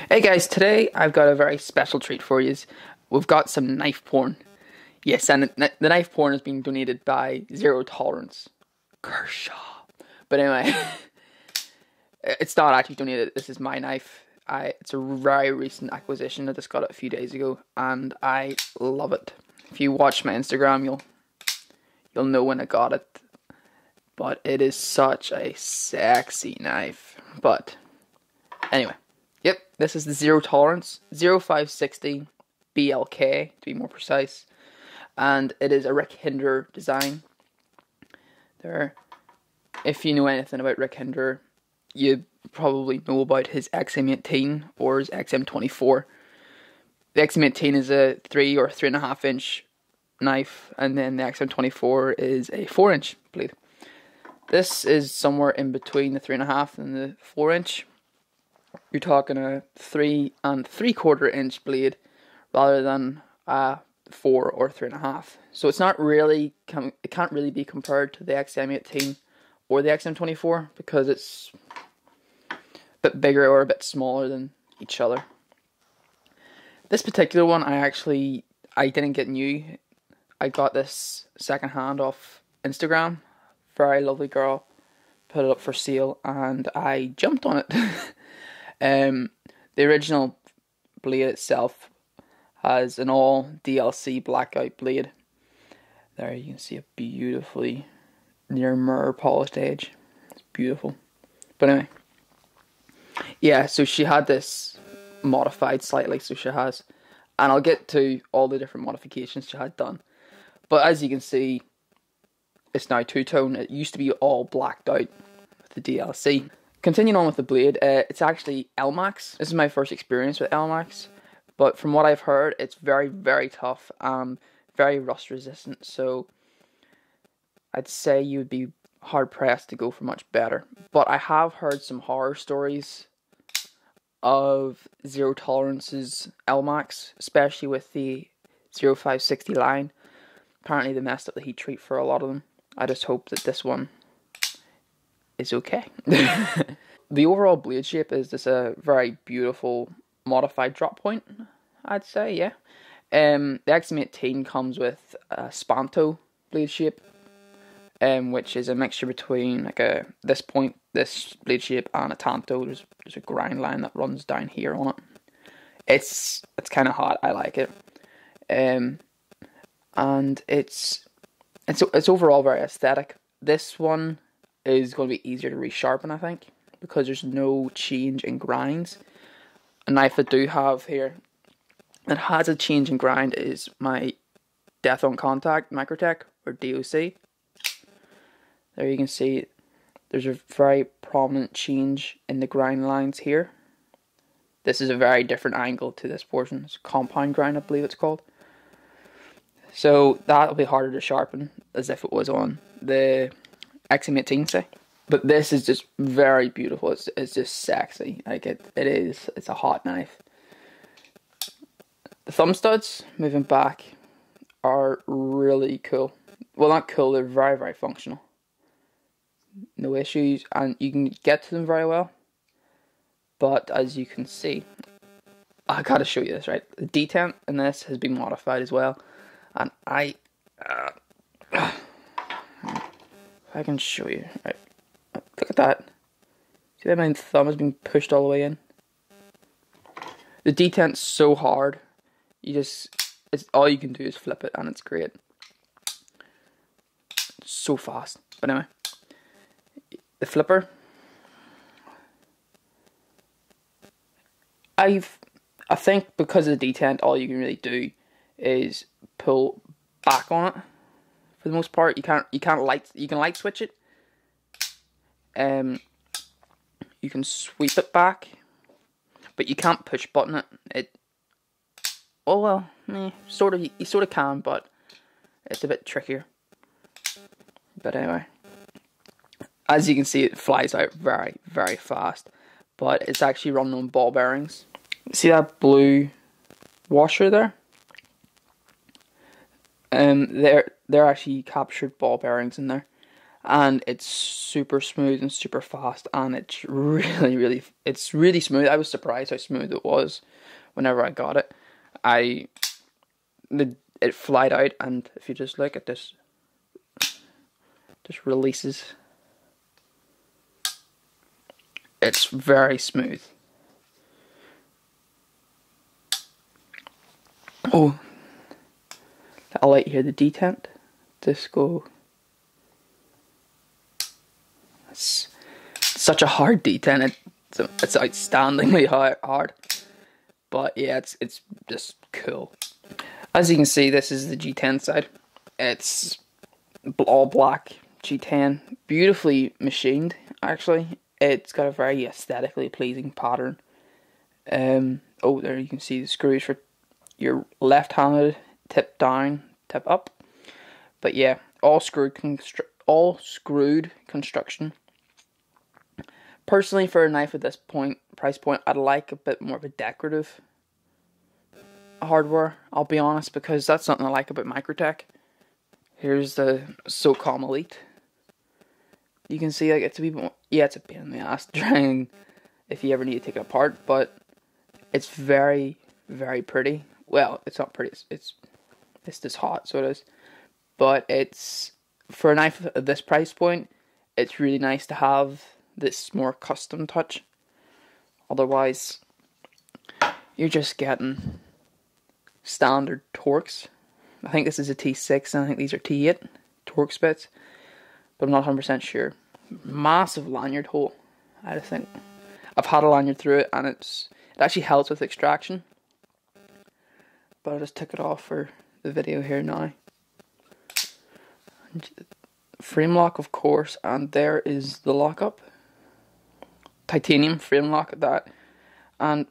Hey guys, today I've got a very special treat for you. We've got some knife porn. Yes, and the knife porn is being donated by Zero Tolerance. Kershaw. But anyway, it's not actually donated. This is my knife. It's a very recent acquisition. I just got it a few days ago, and I love it. If you watch my Instagram, you'll know when I got it. But it is such a sexy knife. But anyway. Yep, this is the Zero Tolerance 0560 BLK, to be more precise. And it is a Rick Hnderer design. If you know anything about Rick Hnderer, you probably know about his XM18 or his XM24. The XM18 is a 3 or 3.5 inch knife, and then the XM24 is a 4-inch blade. This is somewhere in between the 3.5 and the 4-inch. You're talking a 3 3/4 inch blade rather than a 4 or 3.5. So it's not really it can't really be compared to the XM18 or the XM24 because it's a bit bigger or a bit smaller than each other. This particular one I didn't get new. I got this secondhand off Instagram. Very lovely girl put it up for sale and I jumped on it. The original blade itself has an all DLC blackout blade. There you can see a beautifully near mirror polished edge. It's beautiful. But anyway, yeah, so she had this modified slightly, so she has. And I'll get to all the different modifications she had done. But as you can see, it's now two-tone. It used to be all blacked out with the DLC. Continuing on with the blade, it's actually Elmax. This is my first experience with Elmax, but from what I've heard, it's very, very tough and very rust resistant, so I'd say you would be hard pressed to go for much better. But I have heard some horror stories of Zero Tolerance's Elmax, especially with the 0560 line. Apparently they messed up the heat treat for a lot of them. I just hope that this one is okay. The overall blade shape is just a very beautiful modified drop point, I'd say, yeah. The XM18 comes with a Spanto blade shape, which is a mixture between like this blade shape, and a Tanto. There's a grind line that runs down here on it. It's kind of hot. I like it, and it's overall very aesthetic. This one is going to be easier to resharpen, I think, because there's no change in grinds. A knife I do have here that has a change in grind is my Death on Contact Microtech, or DOC. There you can see there's a very prominent change in the grind lines here. This is a very different angle to this portion. It's compound grind, I believe it's called. So that'll be harder to sharpen as if it was on the XM18, say. But this is just very beautiful. It's just sexy. Like it's a hot knife. The thumb studs, moving back, are really cool. Well, not cool, they're very, very functional. No issues, and you can get to them very well. But as you can see, I gotta show you this, right? The detent in this has been modified as well. And I can show you. Right. Look at that. See that my thumb has been pushed all the way in? The detent's so hard. It's all you can do is flip it and it's great. It's so fast. But anyway. The flipper. I think because of the detent, all you can really do is pull back on it. For the most part, you can light switch it. You can sweep it back, but you can't push button it. You sort of can, but it's a bit trickier. But anyway, as you can see, it flies out very, very fast. But it's actually running on ball bearings. See that blue washer there? They're actually captured ball bearings in there, and it's super smooth and super fast, and it's really smooth. I was surprised how smooth it was whenever I got it. It flied out, and if you just look at this, just releases. It's very smooth. Oh, I'll let you hear the detent. Just go. It's such a hard detent. It's outstandingly hard. But yeah, it's just cool. As you can see, this is the G10 side. It's all black G10, beautifully machined. Actually, it's got a very aesthetically pleasing pattern. Oh, there you can see the screws for your left-handed tip down, tip up. But yeah, all screwed construction. Personally, for a knife at this price point, I'd like a bit more of a decorative hardware, I'll be honest, because that's something I like about Microtech. Here's the SOCOM Elite. You can see, like, it's a wee bit more, yeah, it's a pain in the ass trying if you ever need to take it apart, but it's very, very pretty. Well, it's not pretty, it's just hot, so it is. But it's, for a knife at this price point, it's really nice to have this more custom touch. Otherwise, you're just getting standard Torx. I think this is a T6 and I think these are T8 Torx bits, but I'm not 100% sure. Massive lanyard hole. I just think I've had a lanyard through it, and it actually helps with extraction, but I just took it off for the video here now. Frame lock, of course, and there is the lockup. Titanium frame lock at that, and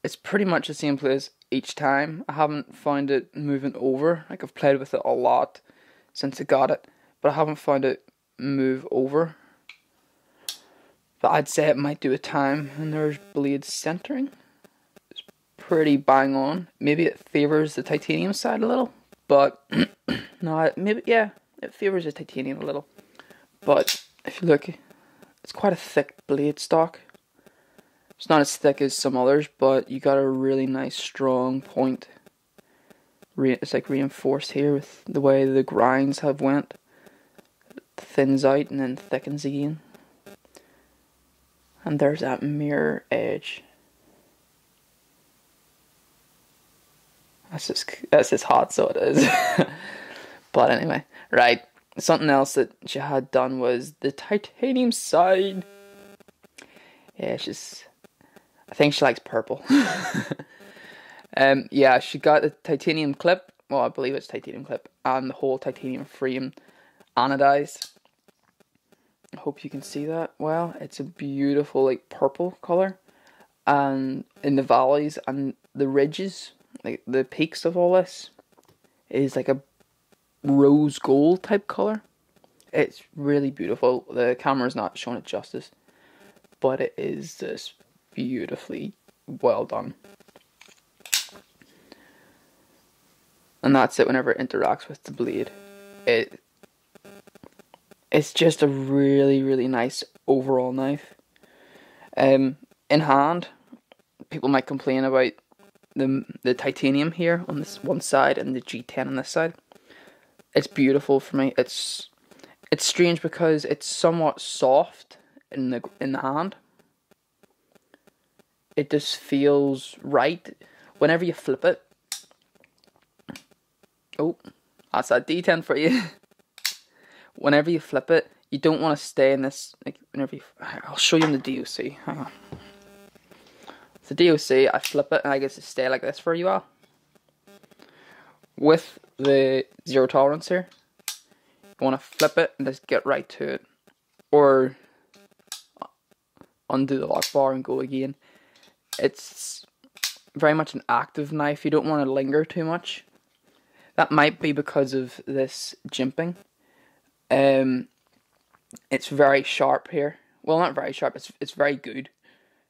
it's pretty much the same place each time. I haven't found it moving over. Like, I've played with it a lot since I got it, but I haven't found it move over. But I'd say it might do a time. And there's blade centering. It's pretty bang on. Maybe it favors the titanium side a little, but no, maybe, yeah, it favors the titanium a little. But if you look, it's quite a thick blade stock. It's not as thick as some others, but you got a really nice strong point. It's like reinforced here with the way the grinds have went. It thins out and then thickens again. And there's that mirror edge. That's just hot, so it is. But anyway, right. Something else that she had done was the titanium side. Yeah, I think she likes purple. Yeah, she got the titanium clip. Well, I believe it's titanium clip, and the whole titanium frame anodized. I hope you can see that well. It's a beautiful, like, purple color, and in the valleys and the ridges, like the peaks of all this, is like a rose gold type color. It's really beautiful. The camera's not showing it justice, but it is just beautifully well done. And that's it whenever it interacts with the blade. It's just a really, really nice overall knife. In hand, people might complain about the titanium here on this one side and the G10 on this side. It's beautiful for me. It's strange because it's somewhat soft in the hand. It just feels right whenever you flip it. Oh, that's that D10 for you. Whenever you flip it, you don't want to stay in this. Like, I'll show you in the DOC. Hang on. The DOC, I flip it and I get to stay like this for you all. With the zero tolerance here, you want to flip it and just get right to it, or undo the lock bar and go again. It's very much an active knife. You don't want to linger too much. That might be because of this jimping. It's very sharp here. Well, not very sharp. It's very good.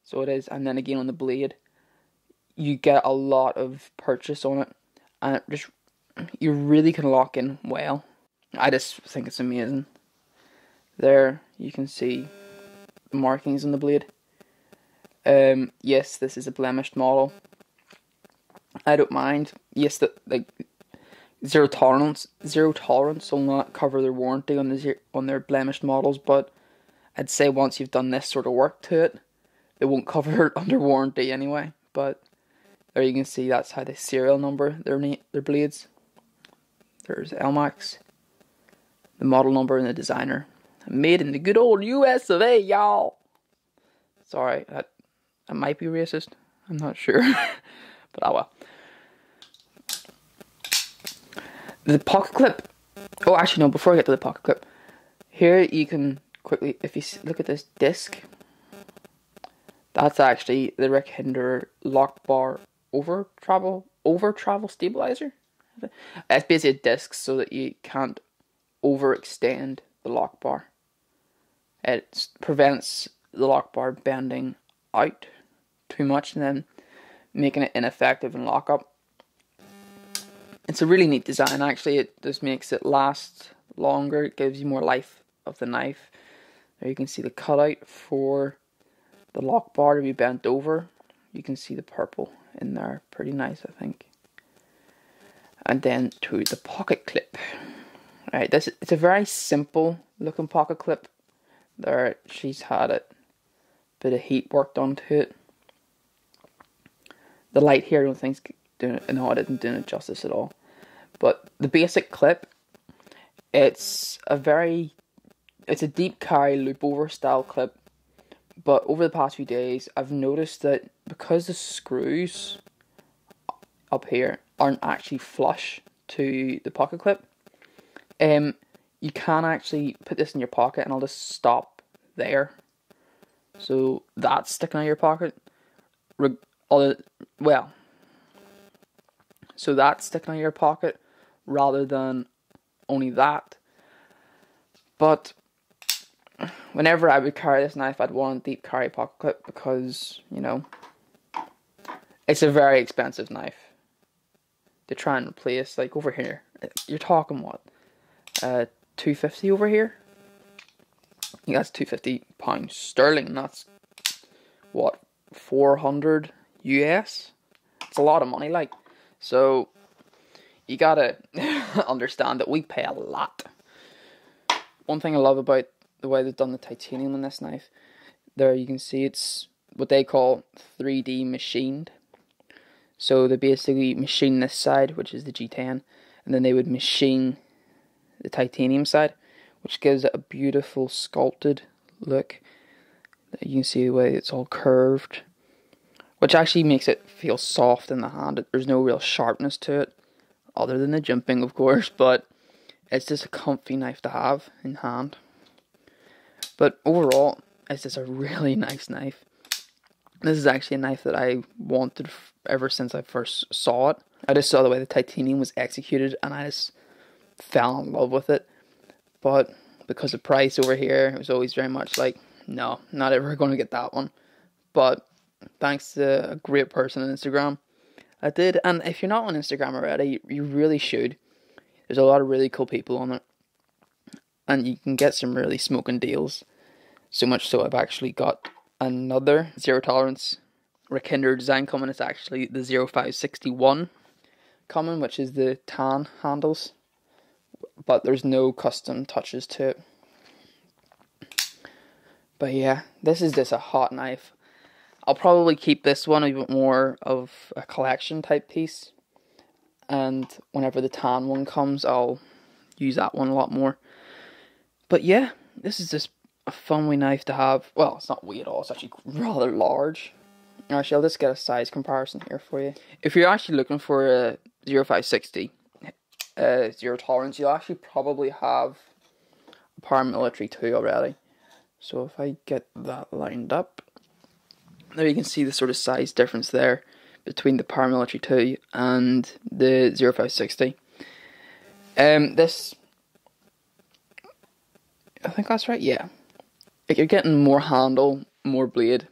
So it is. And then again on the blade, you get a lot of purchase on it, and you really can lock in well. I just think it's amazing. There you can see the markings on the blade. Yes, this is a blemished model. I don't mind. Yes, that like zero tolerance will not cover their warranty on their blemished models, but I'd say once you've done this sort of work to it, it won't cover it under warranty anyway. But there you can see that's how they serial number their blades. There's LMAX, the model number, and the designer. Made in the good old US of A, y'all. Sorry, that might be racist. I'm not sure, but oh well. The pocket clip. Oh, actually no. Before I get to the pocket clip, here you can quickly, if you look at this disc, that's actually the Rick Hnderer lock bar over travel stabilizer. It's basically a disc so that you can't overextend the lock bar. It prevents the lock bar bending out too much and then making it ineffective in lockup. It's a really neat design actually. It just makes it last longer. It gives you more life of the knife. There you can see the cutout for the lock bar to be bent over. You can see the purple in there. Pretty nice, I think. And then to the pocket clip. Alright, it's a very simple looking pocket clip. There, she's had a bit of heat worked onto it. The light here, I don't think's doing it. No, it isn't doing it justice at all. But the basic clip, it's a deep carry loop over style clip. But over the past few days, I've noticed that because the screws up here aren't actually flush to the pocket clip, you can actually put this in your pocket and I'll just stop there. So that's sticking out of your pocket. So that's sticking out of your pocket rather than only that. But whenever I would carry this knife, I'd want a deep carry pocket clip because, you know, it's a very expensive knife to try and replace. Like over here, you're talking what, $250 over here? Yeah, that's £250 sterling, and that's what, 400 US? It's a lot of money, like. So you gotta understand that we pay a lot. One thing I love about the way they've done the titanium on this knife, there you can see it's what they call 3D machined. So they basically machine this side, which is the G10, and then they would machine the titanium side, which gives it a beautiful sculpted look. You can see the way it's all curved, which actually makes it feel soft in the hand. There's no real sharpness to it, other than the jimping, of course, but it's just a comfy knife to have in hand. But overall, it's just a really nice knife. This is actually a knife that I wanted ever since I first saw it. I just saw the way the titanium was executed and I just fell in love with it. But because of price over here, it was always very much like, no, not ever going to get that one. But thanks to a great person on Instagram, I did. And if you're not on Instagram already, you really should. There's a lot of really cool people on it. And you can get some really smoking deals. So much so I've actually got another zero tolerance Rick Hnderer design coming. It's actually the 0561 coming, which is the tan handles. But there's no custom touches to it. But yeah, this is just a hot knife. I'll probably keep this one a bit more of a collection type piece. And whenever the tan one comes, I'll use that one a lot more. But yeah, this is just a fun wee knife to have. Well, it's not wee at all, it's actually rather large. Actually, I'll just get a size comparison here for you. If you're actually looking for a 0560 zero tolerance, you'll actually probably have a paramilitary 2 already. So if I get that lined up, there you can see the sort of size difference there between the paramilitary 2 and the 0560. This, I think that's right, yeah. Like you're getting more handle, more blade,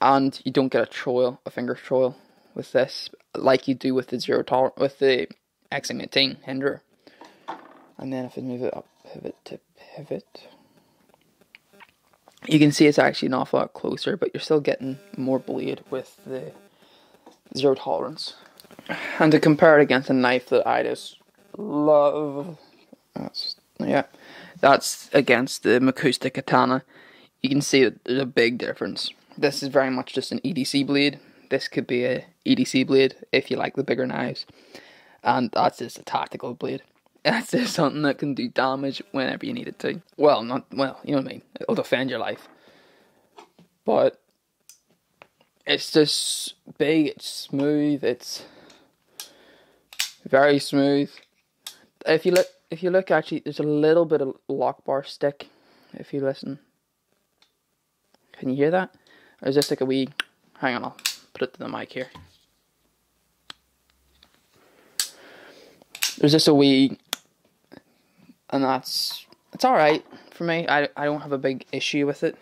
and you don't get a finger troil with this, like you do with the with the XM18 Hnderer. And then if I move it up, pivot to pivot, you can see it's actually an awful lot closer, but you're still getting more blade with the zero tolerance. And to compare it against a knife that I just love, that's against the Makusta Katana. You can see that there's a big difference. This is very much just an EDC blade. This could be a EDC blade if you like the bigger knives. And that's just a tactical blade. That's just something that can do damage whenever you need it to. Well, you know what I mean. It'll defend your life. But it's just big, it's smooth, it's very smooth. If you look actually, there's a little bit of lock bar stick. If you listen. Can you hear that? Or is this like a wee, hang on, I'll put it to the mic here. There's just a wee, and it's alright for me. I don't have a big issue with it.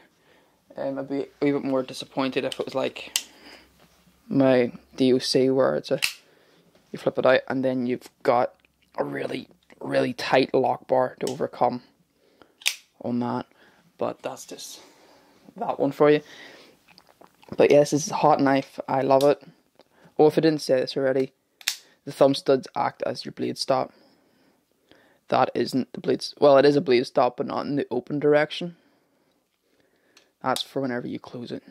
I'd be a wee bit more disappointed if it was like my DOC where it's you flip it out and then you've got a really, really tight lock bar to overcome on that. But that's just that one for you. But yes, this is a hot knife. I love it. Oh, if I didn't say this already, the thumb studs act as your blade stop. That isn't the blade. Well, it is a blade stop, but not in the open direction. That's for whenever you close it.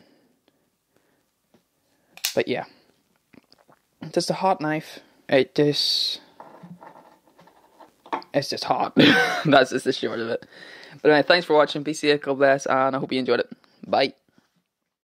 But yeah, just a hot knife. It's just hot. That's just the short of it. But anyway, thanks for watching. Be safe, God bless, and I hope you enjoyed it. Bye.